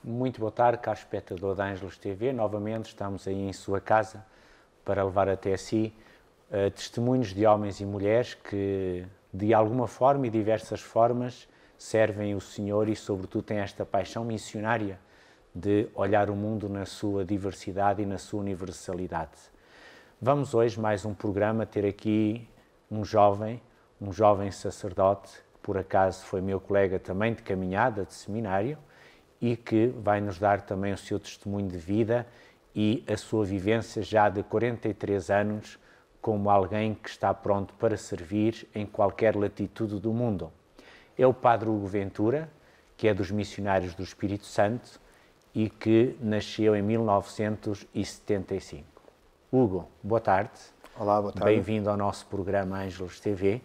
Muito boa tarde, caro espectador da Ângelos TV. Novamente estamos aí em sua casa para levar até si testemunhos de homens e mulheres que, de alguma forma e diversas formas, servem o Senhor e, sobretudo, têm esta paixão missionária de olhar o mundo na sua diversidade e na sua universalidade. Vamos hoje, mais um programa, ter aqui um jovem sacerdote, que por acaso foi meu colega também de caminhada, de seminário, e que vai nos dar também o seu testemunho de vida e a sua vivência já de 43 anos como alguém que está pronto para servir em qualquer latitude do mundo. É o Padre Hugo Ventura, que é dos Missionários do Espírito Santo e que nasceu em 1975. Hugo, boa tarde. Olá, boa tarde. Bem-vindo ao nosso programa Ângelos TV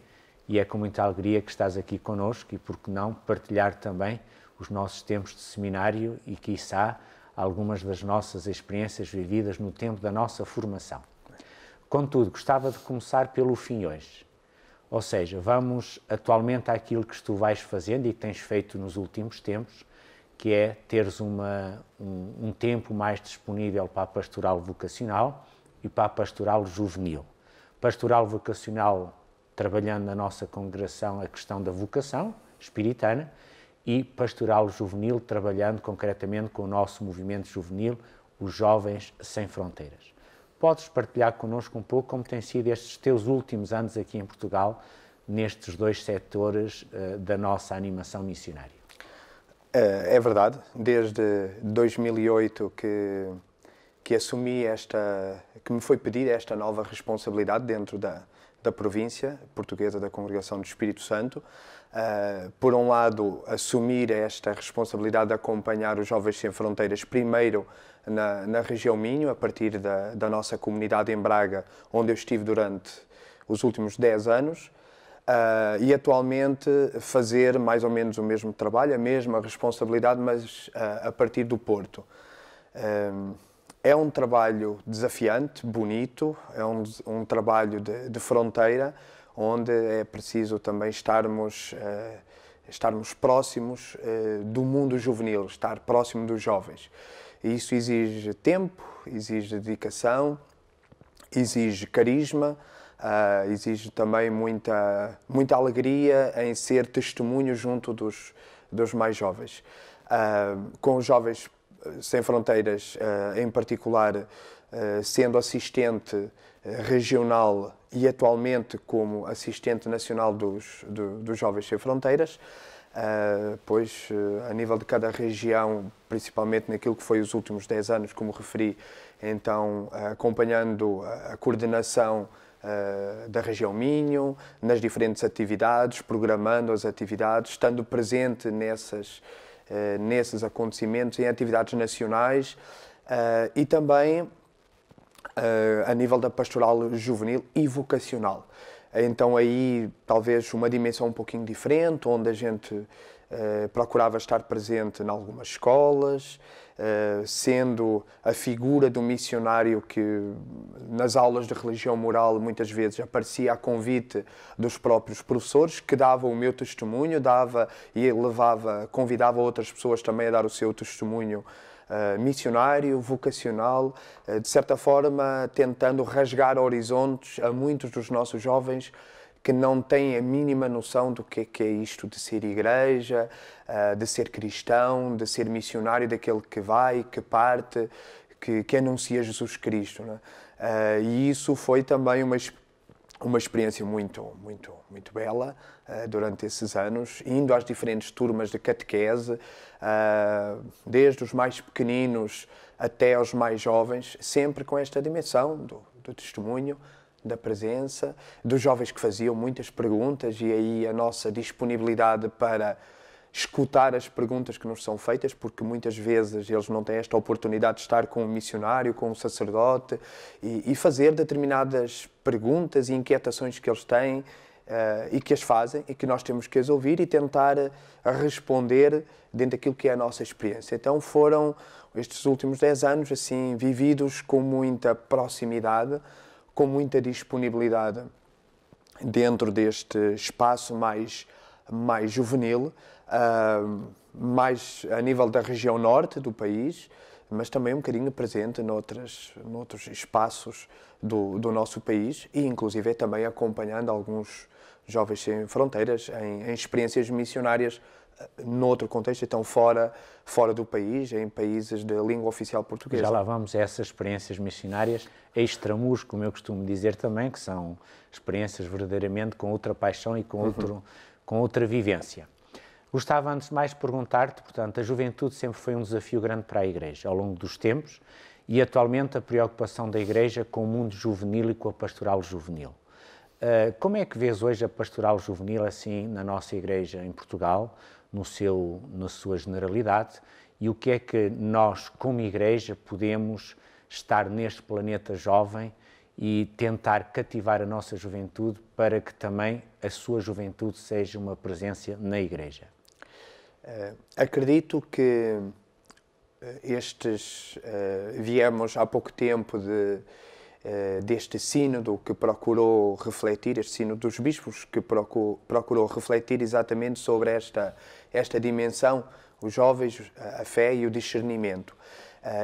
e é com muita alegria que estás aqui connosco e, por que não, partilhar também os nossos tempos de seminário e, quiçá, algumas das nossas experiências vividas no tempo da nossa formação. Contudo, gostava de começar pelo fim hoje. Ou seja, vamos atualmente àquilo que tu vais fazendo e que tens feito nos últimos tempos, que é teres um tempo mais disponível para a pastoral vocacional e para a pastoral juvenil. Pastoral vocacional, trabalhando na nossa congregação a questão da vocação espiritana, e pastoral juvenil, trabalhando concretamente com o nosso movimento juvenil, os Jovens Sem Fronteiras. Podes partilhar connosco um pouco como têm sido estes teus últimos anos aqui em Portugal, nestes dois setores da nossa animação missionária? É verdade, desde 2008 que assumi que me foi pedida esta nova responsabilidade dentro da província portuguesa da Congregação do Espírito Santo. Por um lado, assumir esta responsabilidade de acompanhar os Jovens Sem Fronteiras, primeiro na região Minho, a partir da nossa comunidade em Braga, onde eu estive durante os últimos 10 anos, e atualmente fazer mais ou menos o mesmo trabalho, a mesma responsabilidade, mas a partir do Porto. É um trabalho desafiante, bonito, é um trabalho de fronteira, onde é preciso também estarmos próximos do mundo juvenil, estar próximo dos jovens. Isso exige tempo, exige dedicação, exige carisma, exige também muita alegria em ser testemunho junto dos mais jovens. Com os Jovens Sem Fronteiras, em particular, sendo assistente regional e atualmente como assistente nacional dos Jovens Sem Fronteiras, pois a nível de cada região, principalmente naquilo que foi os últimos 10 anos, como referi, então acompanhando a coordenação da região Minho, nas diferentes atividades, programando as atividades, estando presente nesses acontecimentos, em atividades nacionais e também a nível da pastoral juvenil e vocacional. Então aí talvez uma dimensão um pouquinho diferente, onde a gente procurava estar presente em algumas escolas, sendo a figura do missionário que nas aulas de religião moral muitas vezes aparecia a convite dos próprios professores, que davam o meu testemunho, convidava outras pessoas também a dar o seu testemunho missionário, vocacional, de certa forma tentando rasgar horizontes a muitos dos nossos jovens que não têm a mínima noção do que é isto de ser igreja, de ser cristão, de ser missionário, daquele que vai, que parte, que anuncia Jesus Cristo, né? E isso foi também uma experiência muito bela durante esses anos, indo às diferentes turmas de catequese, desde os mais pequeninos até aos mais jovens, sempre com esta dimensão do testemunho, da presença, dos jovens que faziam muitas perguntas, e aí a nossa disponibilidade para escutar as perguntas que nos são feitas, porque muitas vezes eles não têm esta oportunidade de estar com um missionário, com um sacerdote, e fazer determinadas perguntas e inquietações que eles têm e que as fazem, e que nós temos que as ouvir e tentar responder dentro daquilo que é a nossa experiência. Então foram estes últimos 10 anos assim vividos com muita proximidade, com muita disponibilidade dentro deste espaço mais juvenil, mais a nível da região norte do país, mas também um bocadinho presente noutros espaços do nosso país e, inclusive, também acompanhando alguns Jovens Sem Fronteiras em experiências missionárias noutro contexto, então fora do país, em países de língua oficial portuguesa. Já lá vamos a essas experiências missionárias extramuros, como eu costumo dizer também, que são experiências verdadeiramente com outra paixão e com outra vivência. Gostava, antes de mais, de perguntar-te, portanto, a juventude sempre foi um desafio grande para a Igreja, ao longo dos tempos, e atualmente a preocupação da Igreja com o mundo juvenil e com a pastoral juvenil. Como é que vês hoje a pastoral juvenil, assim, na nossa Igreja em Portugal, na sua generalidade, e o que é que nós, como Igreja, podemos estar neste planeta jovem e tentar cativar a nossa juventude para que também a sua juventude seja uma presença na Igreja? Acredito que viemos há pouco tempo deste sínodo que procurou refletir, este sínodo dos bispos, que procurou refletir exatamente sobre esta dimensão, os jovens, a fé e o discernimento.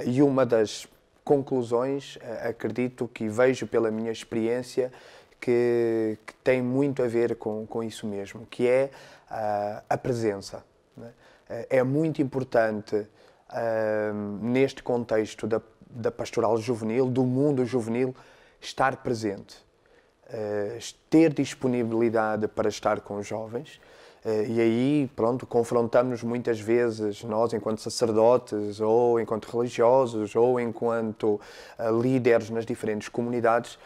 E uma das conclusões, acredito que vejo pela minha experiência, que tem muito a ver com isso mesmo, que é a presença. É muito importante, neste contexto da pastoral juvenil, do mundo juvenil, estar presente, ter disponibilidade para estar com os jovens. E aí, pronto, confrontamos-nos muitas vezes, nós enquanto sacerdotes, ou enquanto religiosos, ou enquanto líderes nas diferentes comunidades,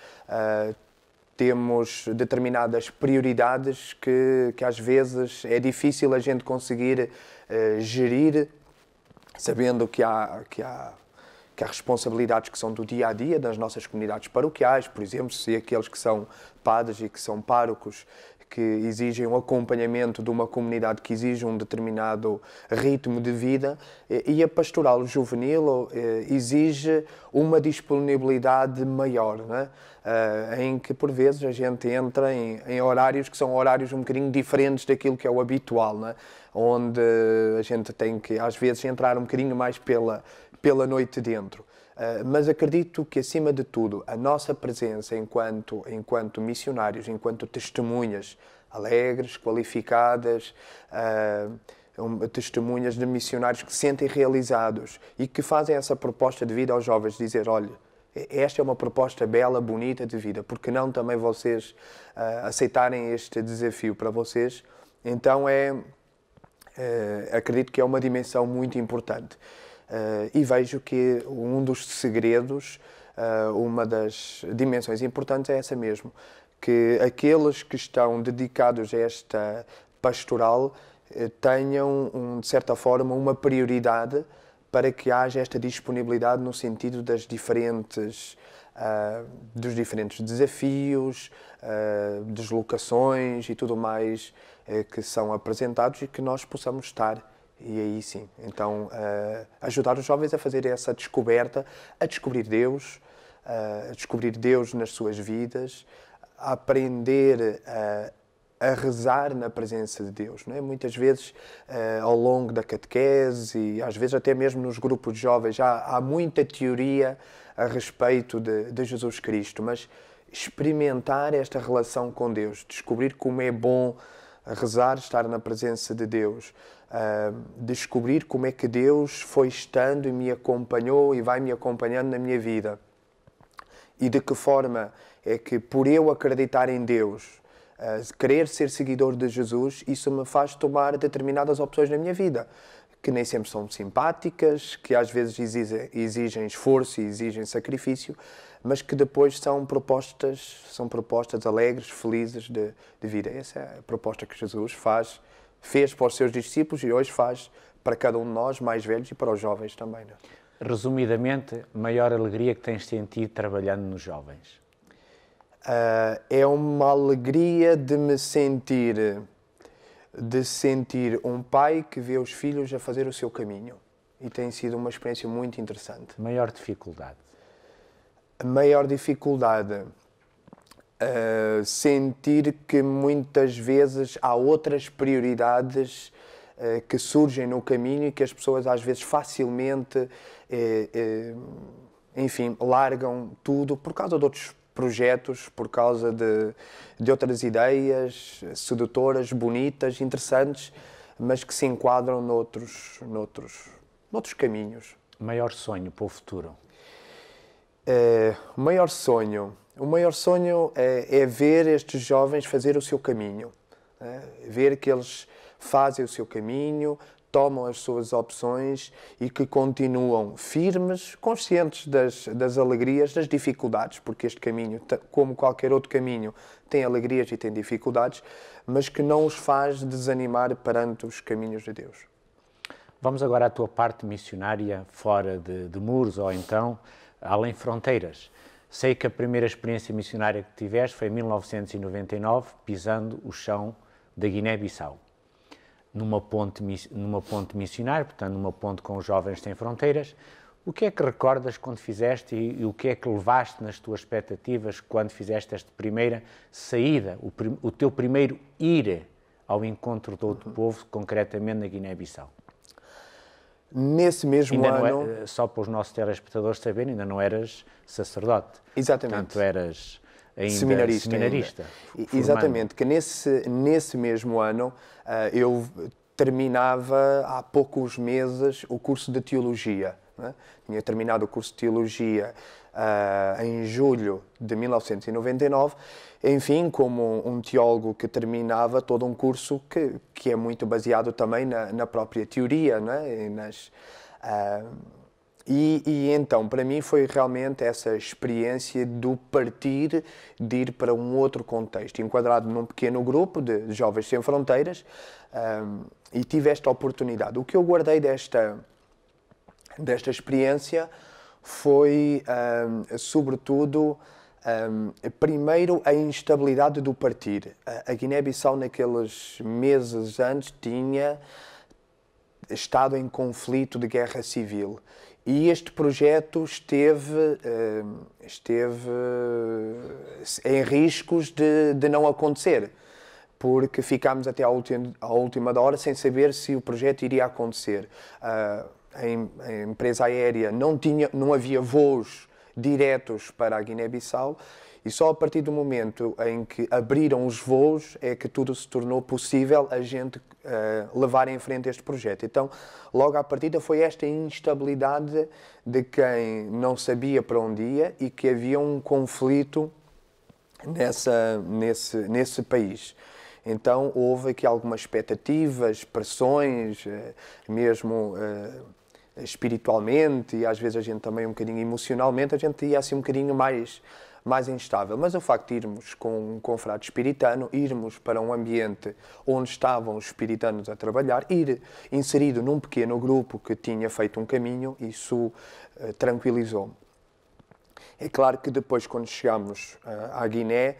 temos determinadas prioridades que às vezes é difícil a gente conseguir gerir, sabendo que há responsabilidades que são do dia-a-dia das nossas comunidades paroquiais, por exemplo, se aqueles que são padres e que são párocos, que exigem um acompanhamento de uma comunidade que exige um determinado ritmo de vida, e a pastoral juvenil exige uma disponibilidade maior, não é? Em que por vezes a gente entra em horários que são horários um bocadinho diferentes daquilo que é o habitual, não é? Onde a gente tem que às vezes entrar um bocadinho mais pela noite dentro. Mas acredito que, acima de tudo, a nossa presença enquanto missionários, enquanto testemunhas alegres, qualificadas, testemunhas de missionários que se sentem realizados e que fazem essa proposta de vida aos jovens, dizer, olha, esta é uma proposta bela, bonita de vida, porque não também vocês aceitarem este desafio para vocês? Então acredito que é uma dimensão muito importante. E vejo que um dos segredos, uma das dimensões importantes é essa mesmo, que aqueles que estão dedicados a esta pastoral tenham, de certa forma, uma prioridade para que haja esta disponibilidade no sentido dos diferentes desafios, deslocações e tudo mais que são apresentados e que nós possamos estar. E aí sim, então ajudar os jovens a fazer essa descoberta, a descobrir Deus nas suas vidas, a aprender a rezar na presença de Deus, não é? Muitas vezes ao longo da catequese e às vezes até mesmo nos grupos de jovens há muita teoria a respeito de Jesus Cristo, mas experimentar esta relação com Deus, descobrir como é bom rezar, estar na presença de Deus, descobrir como é que Deus foi estando e me acompanhou e vai me acompanhando na minha vida. E de que forma é que, por eu acreditar em Deus, querer ser seguidor de Jesus, isso me faz tomar determinadas opções na minha vida, que nem sempre são simpáticas, que às vezes exigem esforço e exigem sacrifício, mas que depois são propostas alegres, felizes de vida. Essa é a proposta que Jesus fez para os seus discípulos e hoje faz para cada um de nós, mais velhos, e para os jovens também. Não é? Resumidamente, a maior alegria que tens sentido trabalhando nos jovens? É uma alegria de sentir um pai que vê os filhos a fazer o seu caminho. E tem sido uma experiência muito interessante. Maior dificuldade? A maior dificuldade, sentir que muitas vezes há outras prioridades que surgem no caminho e que as pessoas às vezes facilmente, enfim, largam tudo por causa de outros projetos, por causa de outras ideias sedutoras, bonitas, interessantes, mas que se enquadram noutros caminhos. Maior sonho para o futuro? O maior sonho é ver estes jovens fazer o seu caminho, ver que eles fazem o seu caminho, tomam as suas opções e que continuam firmes, conscientes das alegrias, das dificuldades, porque este caminho, como qualquer outro caminho, tem alegrias e tem dificuldades, mas que não os faz desanimar perante os caminhos de Deus. Vamos agora à tua parte missionária fora de muros ou então além fronteiras. Sei que a primeira experiência missionária que tiveste foi em 1999, pisando o chão da Guiné-Bissau. Numa ponte missionária, portanto, numa ponte com os Jovens Sem Fronteiras. O que é que recordas quando fizeste e o que é que levaste nas tuas expectativas quando fizeste esta primeira saída, o teu primeiro ir ao encontro de outro povo, concretamente na Guiné-Bissau? Nesse mesmo ano... só para os nossos telespectadores saberem, ainda não eras sacerdote. Exatamente. Portanto, eras ainda seminarista. Exatamente, que nesse mesmo ano eu terminava há poucos meses o curso de Teologia. Né? Tinha terminado o curso de Teologia em julho de 1999, enfim, como um teólogo que terminava todo um curso que é muito baseado também na própria teoria, né? E então, para mim, foi realmente essa experiência do partir, de ir para um outro contexto, enquadrado num pequeno grupo de Jovens Sem Fronteiras, e tive esta oportunidade. O que eu guardei desta experiência foi, sobretudo, primeiro, a instabilidade do partir. A Guiné-Bissau, naqueles meses antes, tinha estado em conflito de guerra civil. E este projeto esteve em riscos de não acontecer, porque ficámos até à última hora sem saber se o projeto iria acontecer. A empresa aérea não havia voos diretos para a Guiné-Bissau e só a partir do momento em que abriram os voos é que tudo se tornou possível a gente levar em frente este projeto. Então, logo à partida foi esta instabilidade de quem não sabia para onde ia e que havia um conflito nesse país. Então, houve aqui algumas expectativas, pressões, mesmo espiritualmente e às vezes a gente também um bocadinho emocionalmente, a gente ia assim um bocadinho mais instável. Mas o facto de irmos com um confrade espiritano, irmos para um ambiente onde estavam os espiritanos a trabalhar, ir inserido num pequeno grupo que tinha feito um caminho, isso tranquilizou-me. É claro que depois, quando chegámos à Guiné,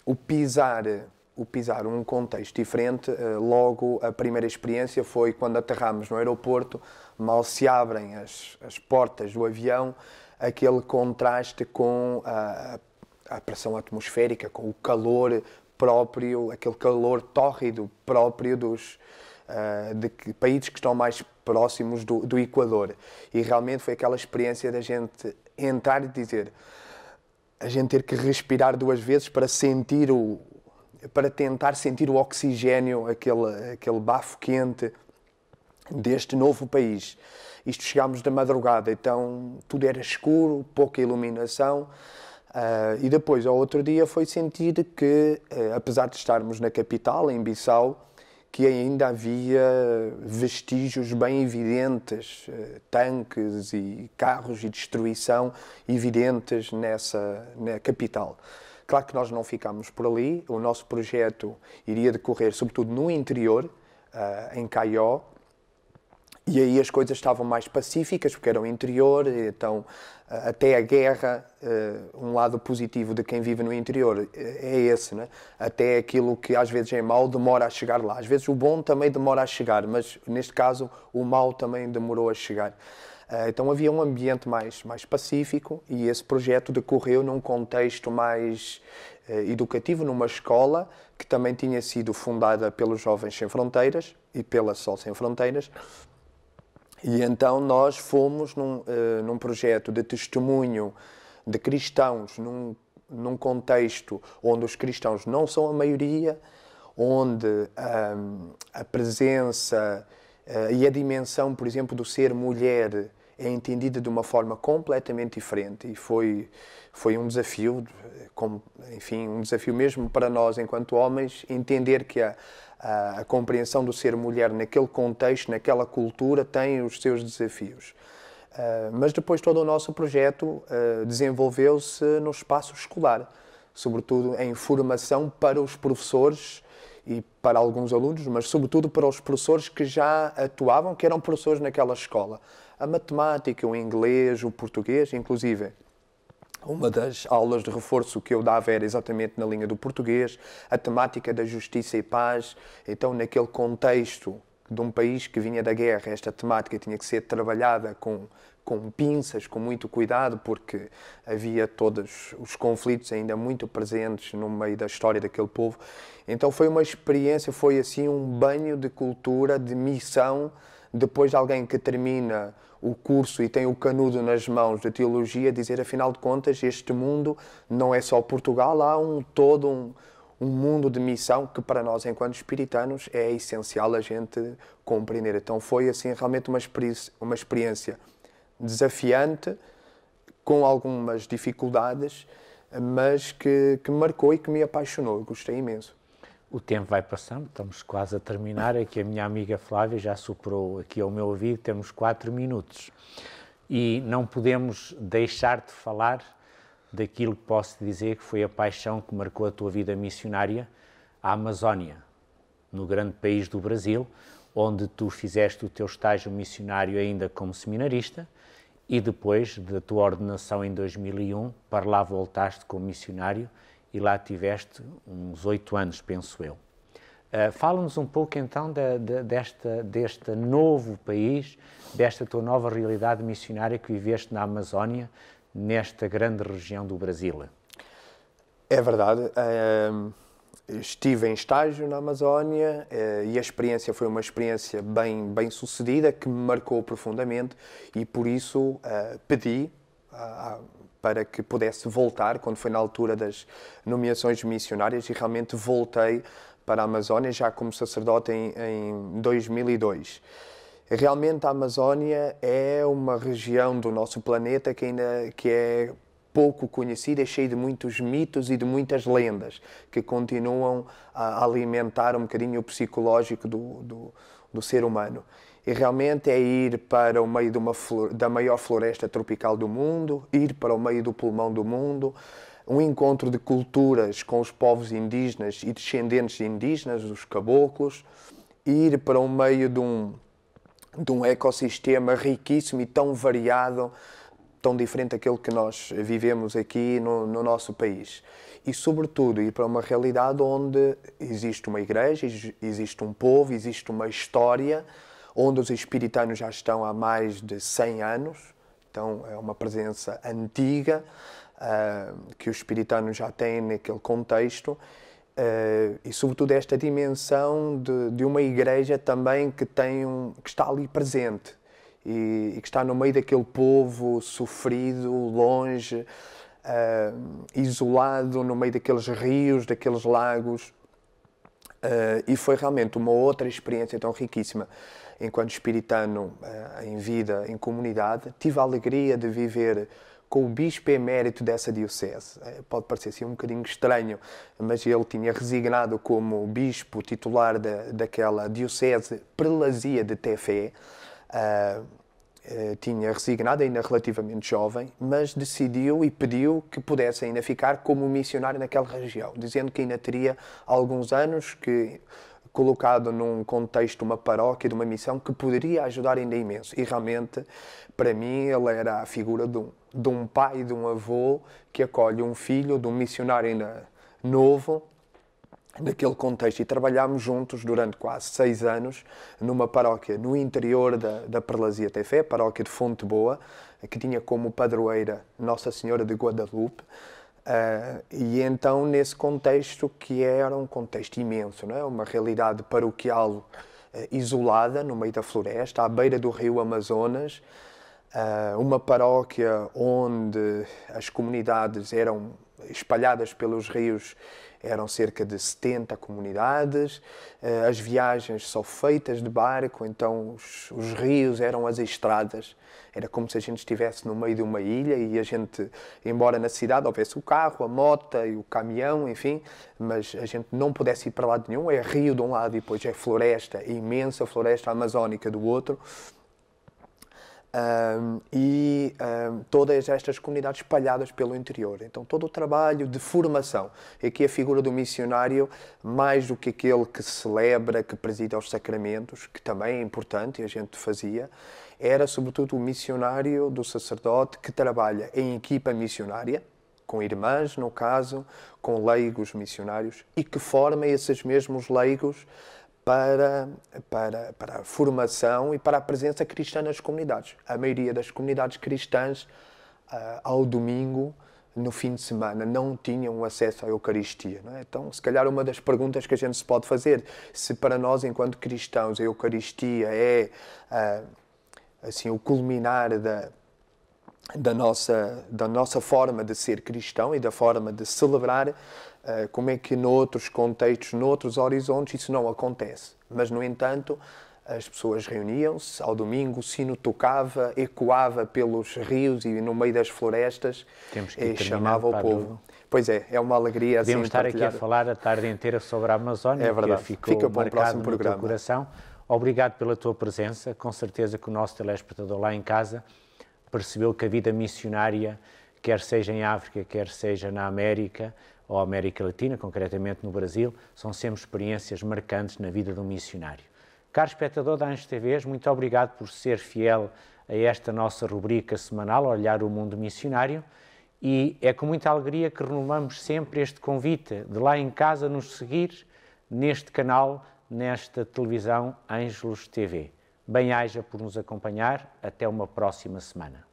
o pisar um contexto diferente, logo a primeira experiência foi quando aterramos no aeroporto, mal se abrem as portas do avião, aquele contraste com a pressão atmosférica, com o calor próprio, aquele calor tórrido próprio de países que estão mais próximos do Equador. E realmente foi aquela experiência da gente entrar e dizer, a gente ter que respirar 2 vezes para tentar sentir o oxigénio, aquele bafo quente deste novo país. Isto chegámos da madrugada, então tudo era escuro, pouca iluminação, e depois, ao outro dia, foi sentir que, apesar de estarmos na capital, em Bissau, que ainda havia vestígios bem evidentes, tanques e carros e destruição evidentes na capital. Claro que nós não ficámos por ali, o nosso projeto iria decorrer sobretudo no interior, em Caió, E aí as coisas estavam mais pacíficas, porque era o interior, então até a guerra, um lado positivo de quem vive no interior é esse, né? Até aquilo que às vezes é mau demora a chegar lá. Às vezes o bom também demora a chegar, mas neste caso o mau também demorou a chegar. Então havia um ambiente mais pacífico e esse projeto decorreu num contexto mais educativo, numa escola que também tinha sido fundada pelos Jovens Sem Fronteiras e pela Sol Sem Fronteiras. E então nós fomos num projeto de testemunho de cristãos, num contexto onde os cristãos não são a maioria, onde a presença e a dimensão, por exemplo, do ser mulher é entendida de uma forma completamente diferente. E foi um desafio, enfim, um desafio mesmo para nós, enquanto homens, entender que a compreensão do ser mulher naquele contexto, naquela cultura, tem os seus desafios. Mas depois todo o nosso projeto desenvolveu-se no espaço escolar, sobretudo em formação para os professores e para alguns alunos, mas sobretudo para os professores que já atuavam, que eram professores naquela escola. A matemática, o inglês, o português, inclusive. Uma das aulas de reforço que eu dava era exatamente na linha do português, a temática da justiça e paz. Então, naquele contexto de um país que vinha da guerra, esta temática tinha que ser trabalhada com pinças, com muito cuidado, porque havia todos os conflitos ainda muito presentes no meio da história daquele povo. Então foi uma experiência, foi assim um banho de cultura, de missão, depois de alguém que termina o curso e tem o canudo nas mãos da teologia, dizer, afinal de contas, este mundo não é só Portugal, há todo um mundo de missão que para nós, enquanto espiritanos, é essencial a gente compreender. Então foi assim realmente uma experiência desafiante, com algumas dificuldades, mas que me marcou e que me apaixonou. Eu gostei imenso. O tempo vai passando, estamos quase a terminar. Aqui a minha amiga Flávia já superou aqui ao meu ouvido, temos 4 minutos. E não podemos deixar de falar daquilo que posso dizer que foi a paixão que marcou a tua vida missionária, a Amazónia, no grande país do Brasil, onde tu fizeste o teu estágio missionário ainda como seminarista e depois da tua ordenação em 2001, para lá voltaste como missionário e lá tiveste uns 8 anos, penso eu. Fala-nos um pouco então deste novo país, desta tua nova realidade missionária que viveste na Amazónia, nesta grande região do Brasil. É verdade. Estive em estágio na Amazónia e a experiência foi uma experiência bem sucedida, que me marcou profundamente e por isso pedi para que pudesse voltar, quando foi na altura das nomeações missionárias, e realmente voltei para a Amazónia, já como sacerdote em 2002. Realmente a Amazónia é uma região do nosso planeta que é pouco conhecida, é cheia de muitos mitos e de muitas lendas, que continuam a alimentar um bocadinho o psicológico do ser humano. E realmente é ir para o meio da maior floresta tropical do mundo, ir para o meio do pulmão do mundo, um encontro de culturas com os povos indígenas e descendentes de indígenas, os caboclos, ir para o meio de um ecossistema riquíssimo e tão variado, tão diferente daquele que nós vivemos aqui no nosso país. E, sobretudo, ir para uma realidade onde existe uma igreja, existe um povo, existe uma história, onde os espiritanos já estão há mais de 100 anos, então é uma presença antiga que os espiritanos já têm naquele contexto, e sobretudo esta dimensão de uma igreja também que está ali presente e que está no meio daquele povo sofrido, longe, isolado, no meio daqueles rios, daqueles lagos, e foi realmente uma outra experiência tão riquíssima. Enquanto espiritano em vida, em comunidade, tive a alegria de viver com o bispo emérito dessa diocese. Pode parecer assim um bocadinho estranho, mas ele tinha resignado como bispo titular daquela diocese prelazia de Tefé. Tinha resignado, ainda relativamente jovem, mas decidiu e pediu que pudesse ainda ficar como missionário naquela região, dizendo que ainda teria alguns anos, que colocado num contexto, uma paróquia, de uma missão que poderia ajudar ainda imenso. E realmente, para mim, ele era a figura de um pai, de um avô que acolhe um filho, de um missionário ainda novo, naquele contexto. E trabalhámos juntos durante quase 6 anos numa paróquia no interior da Prelazia Tefé, a paróquia de Fonte Boa, que tinha como padroeira Nossa Senhora de Guadalupe. E então, nesse contexto, que era um contexto imenso, não é? Uma realidade paroquial isolada, no meio da floresta, à beira do rio Amazonas, uma paróquia onde as comunidades eram espalhadas pelos rios, eram cerca de 70 comunidades, as viagens só feitas de barco, então os rios eram as estradas, era como se a gente estivesse no meio de uma ilha e a gente, embora na cidade houvesse o carro, a moto e o caminhão, enfim, mas a gente não pudesse ir para lado nenhum, é rio de um lado e depois é floresta, imensa floresta amazónica do outro. Todas estas comunidades espalhadas pelo interior. Então, todo o trabalho de formação. Aqui a figura do missionário, mais do que aquele que celebra, que preside aos sacramentos, que também é importante e a gente fazia, era sobretudo o missionário do sacerdote que trabalha em equipa missionária, com irmãs, no caso, com leigos missionários, e que forma esses mesmos leigos para a formação e para a presença cristã nas comunidades. A maioria das comunidades cristãs, ao domingo, no fim de semana, não tinham acesso à Eucaristia. Não é? Então, se calhar uma das perguntas que a gente se pode fazer, se para nós, enquanto cristãos, a Eucaristia é assim, o culminar da nossa forma de ser cristão e da forma de celebrar, como é que noutros contextos, noutros horizontes, isso não acontece. Mas, no entanto, as pessoas reuniam-se, ao domingo o sino tocava, ecoava pelos rios e no meio das florestas e chamava o povo. Pois é uma alegria assim. Podemos estar aqui a falar a tarde inteira sobre a Amazónia, é verdade. Que ficou Fica para o próximo no programa. teu coração. Obrigado pela tua presença. Com certeza que o nosso telespectador lá em casa percebeu que a vida missionária, quer seja em África, quer seja na América, ou América Latina, concretamente no Brasil, são sempre experiências marcantes na vida de um missionário. Caro espectador da Anjos TV, muito obrigado por ser fiel a esta nossa rubrica semanal, Olhar o Mundo Missionário, e é com muita alegria que renovamos sempre este convite de lá em casa nos seguir neste canal, nesta televisão Ângelos TV. Bem-aja por nos acompanhar, até uma próxima semana.